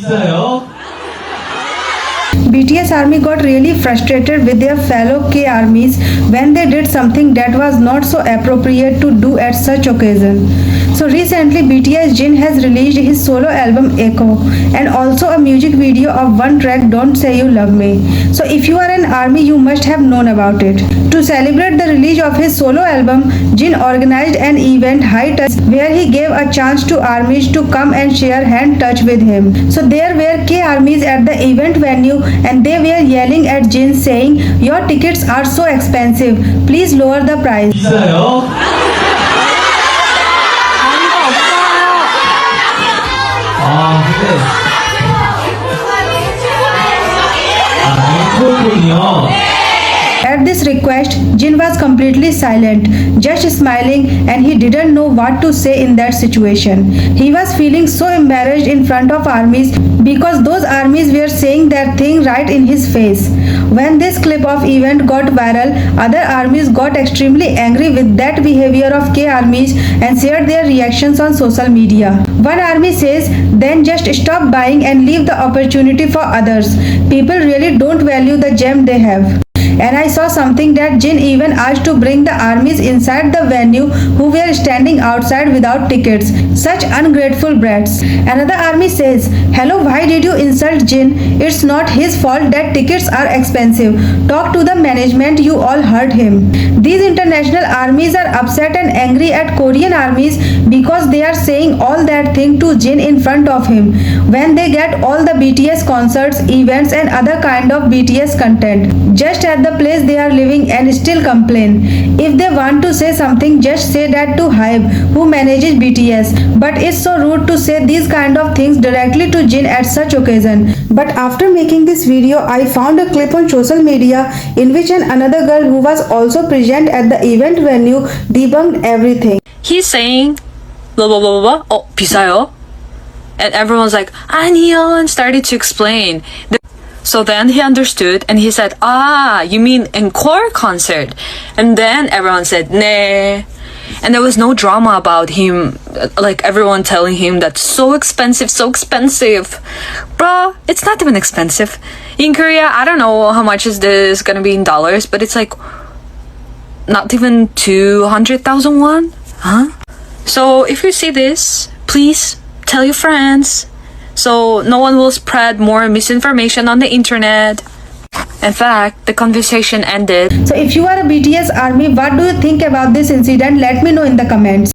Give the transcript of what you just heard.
있어요. BTS army got really frustrated with their fellow K armies when they did something that was not so appropriate to do at such occasion. So recently BTS Jin has released his solo album Echo and also a music video of one track Don't Say You Love Me. So if you are an army you must have known about it. To celebrate the release of his solo album, Jin organized an event High Touch where he gave a chance to armies to come and share hand touch with him. So there were K armies at the event venue and they were yelling at Jin saying, "Your tickets are so expensive, please lower the price." 있어요. 근데 앵콜콘이요. At this request, Jin was completely silent, just smiling, and he didn't know what to say in that situation. He was feeling so embarrassed in front of armies because those armies were saying that thing right in his face. When this clip of event got viral, other armies got extremely angry with that behavior of K armies and shared their reactions on social media. One army says, "Then just stop buying and leave the opportunity for others. People really don't value the gem they have." And I saw something that Jin even asked to bring the armies inside the venue who were standing outside without tickets. Such ungrateful brats. Another army says, "Hello, why did you insult Jin? It's not his fault that tickets are expensive. Talk to the management, you all hurt him." These international armies are upset and angry at Korean armies because they are saying all that thing to Jin in front of him when they get all the BTS concerts, events and other kind of BTS content just at the place they are living and still complain. If they want to say something, just say that to Hybe who manages BTS, but it's so rude to say these kind of things directly to Jin at such occasion. But after making this video, I found a clip on social media in which another girl who was also present at the event venue debunked everything. He's saying blah blah blah blah blah. Oh, 비싸요. And everyone's like, 아니요, and started to explain. So then he understood and he said, "Ah, you mean encore concert?" And then everyone said, "Nee." And there was no drama about him, like everyone telling him that's so expensive, so expensive. Bruh, it's not even expensive. In Korea, I don't know how much is this gonna be in dollars, but it's like not even 200,000 won. Huh? So if you see this, please tell your friends so no one will spread more misinformation on the internet. In fact, the conversation ended. So if you are a BTS army, what do you think about this incident? Let me know in the comments.